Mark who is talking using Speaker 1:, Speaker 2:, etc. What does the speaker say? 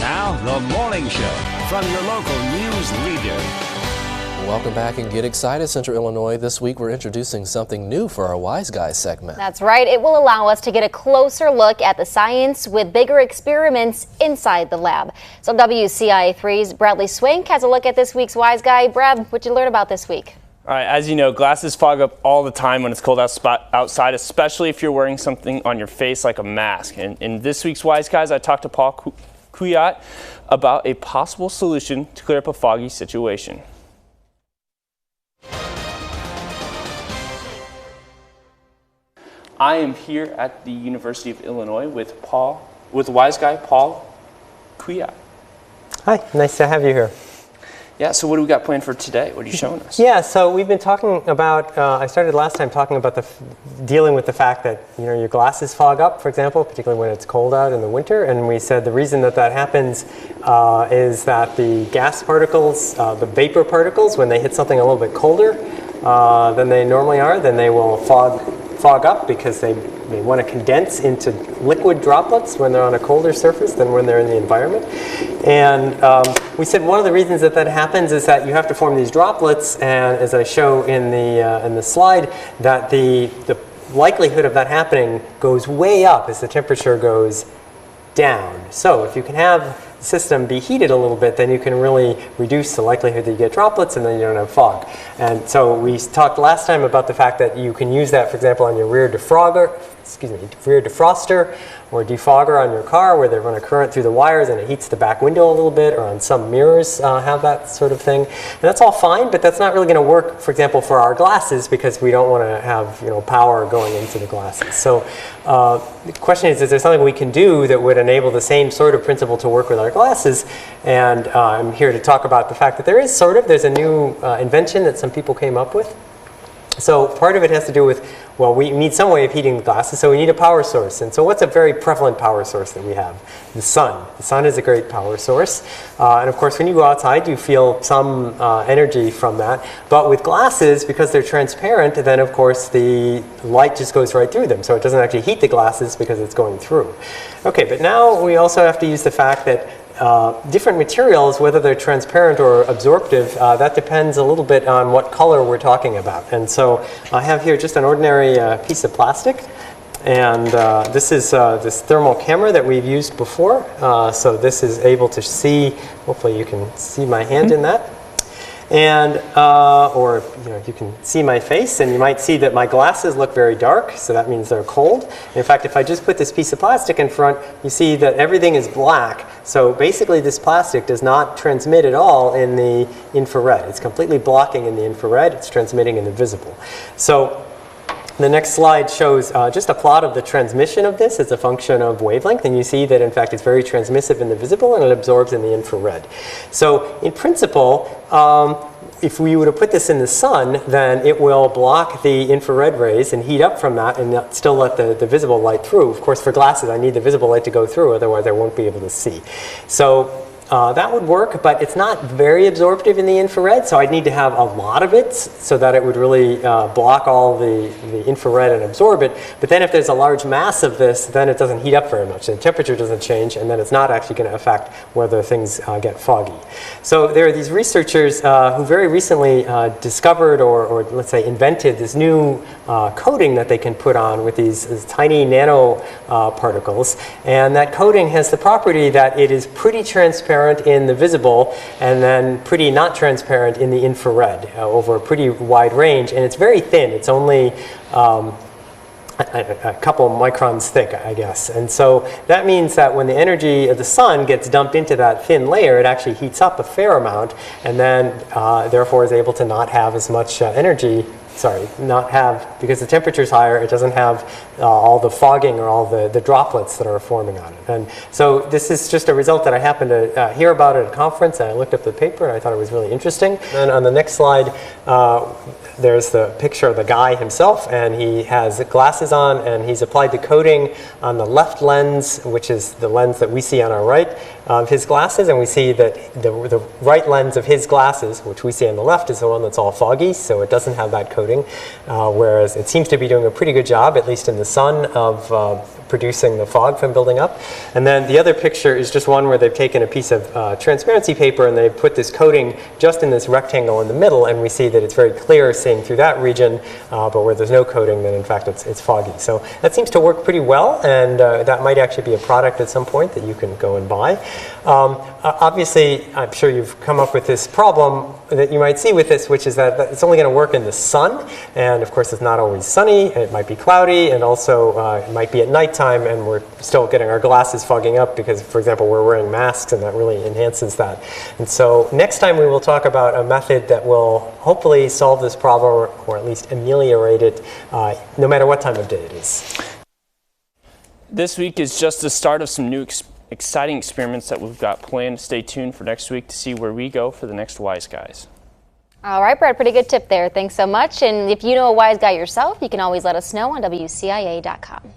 Speaker 1: Now, the morning show from your local news leader.
Speaker 2: Welcome back and get excited, Central Illinois. This week we're introducing something new for our Wise Guys segment.
Speaker 3: That's right. It will allow us to get a closer look at the science with bigger experiments inside the lab. So WCIA 3's Bradley Swank has a look at this week's Wise Guy. Brad, what'd you learn about this week?
Speaker 4: All right, as you know, glasses fog up all the time when it's cold outside, especially if you're wearing something on your face like a mask. And in this week's Wise Guys, I talked to Paul Kuwiat about a possible solution to clear up a foggy situation. I am here at the University of Illinois with Wise Guy Paul Kuwiat.
Speaker 5: Hi, nice to have you here.
Speaker 4: Yeah, so what do we got planned for today? What are you showing us?
Speaker 5: Yeah, so we've been talking about, I started last time talking about dealing with the fact that, your glasses fog up, for example, particularly when it's cold out in the winter. And we said the reason that happens is that the gas particles, the vapor particles, when they hit something a little bit colder than they normally are, then they will fog up because they want to condense into liquid droplets when they're on a colder surface than when they're in the environment. And we said one of the reasons that happens is that you have to form these droplets, and as I show in the slide, that the likelihood of that happening goes way up as the temperature goes down. So if you can have the system be heated a little bit, then you can really reduce the likelihood that you get droplets and then you don't have fog. And so we talked last time about the fact that you can use that, for example, on your rear defroster or defogger on your car, where they run a current through the wires and it heats the back window a little bit, or on some mirrors have that sort of thing. And that's all fine, but that's not really going to work, for example, for our glasses, because we don't want to have power going into the glasses. So the question is there something we can do that would enable the same sort of principle to work with our glasses? And I'm here to talk about the fact that there's a new invention that some people came up with. So part of it has to do with, well, we need some way of heating the glasses, so we need a power source. And so what's a very prevalent power source that we have? The sun. The sun is a great power source. And of course, when you go outside, you feel some energy from that. But with glasses, because they're transparent, then of course the light just goes right through them. So it doesn't actually heat the glasses because it's going through. Okay, but now we also have to use the fact that different materials, whether they're transparent or absorptive, that depends a little bit on what color we're talking about. And so I have here just an ordinary piece of plastic. And this is this thermal camera that we've used before. So this is able to see, hopefully you can see my hand in that. And, or you can see my face, and you might see that my glasses look very dark, so that means they're cold. In fact, if I just put this piece of plastic in front, you see that everything is black. So basically this plastic does not transmit at all in the infrared. It's completely blocking in the infrared. It's transmitting in the visible. So the next slide shows just a plot of the transmission of this as a function of wavelength, and you see that in fact it's very transmissive in the visible and it absorbs in the infrared. So in principle, if we were to put this in the sun, then it will block the infrared rays and heat up from that and still let the visible light through. Of course, for glasses, I need the visible light to go through, otherwise I won't be able to see. So that would work, but it's not very absorptive in the infrared, so I'd need to have a lot of it so that it would really block all the infrared and absorb it. But then if there's a large mass of this, then it doesn't heat up very much. The temperature doesn't change, and then it's not actually going to affect whether things get foggy. So there are these researchers who very recently discovered or let's say invented this new coating that they can put on with these tiny nano particles. And that coating has the property that it is pretty transparent in the visible and then pretty not transparent in the infrared over a pretty wide range, and it's very thin. It's only a couple of microns thick, I guess. And so that means that when the energy of the sun gets dumped into that thin layer, it actually heats up a fair amount, and then therefore is able to not have as much energy. Because the temperature is higher, it doesn't have all the fogging or all the droplets that are forming on it. And so this is just a result that I happened to hear about at a conference, and I looked up the paper and I thought it was really interesting. And on the next slide, there's the picture of the guy himself, and he has glasses on, and he's applied the coating on the left lens, which is the lens that we see on our right of his glasses, and we see that the right lens of his glasses, which we see on the left, is the one that's all foggy, so it doesn't have that coating, whereas it seems to be doing a pretty good job, at least in the sun, of producing the fog from building up. And then the other picture is just one where they've taken a piece of transparency paper and they put this coating just in this rectangle in the middle, and we see that it's very clear seeing through that region, but where there's no coating, then in fact it's foggy. So that seems to work pretty well, and that might actually be a product at some point that you can go and buy. Obviously, I'm sure you've come up with this problem that you might see with this, which is that it's only going to work in the sun, and of course it's not always sunny, it might be cloudy, and also it might be at nighttime, and we're still getting our glasses fogging up because, for example, we're wearing masks, and that really enhances that. And so next time we will talk about a method that will hopefully solve this problem, or at least ameliorate it, no matter what time of day it is.
Speaker 4: This week is just the start of some new exciting experiments that we've got planned. Stay tuned for next week to see where we go for the next Wise Guys.
Speaker 3: All right, Brad, pretty good tip there. Thanks so much. And if you know a wise guy yourself, you can always let us know on WCIA.com.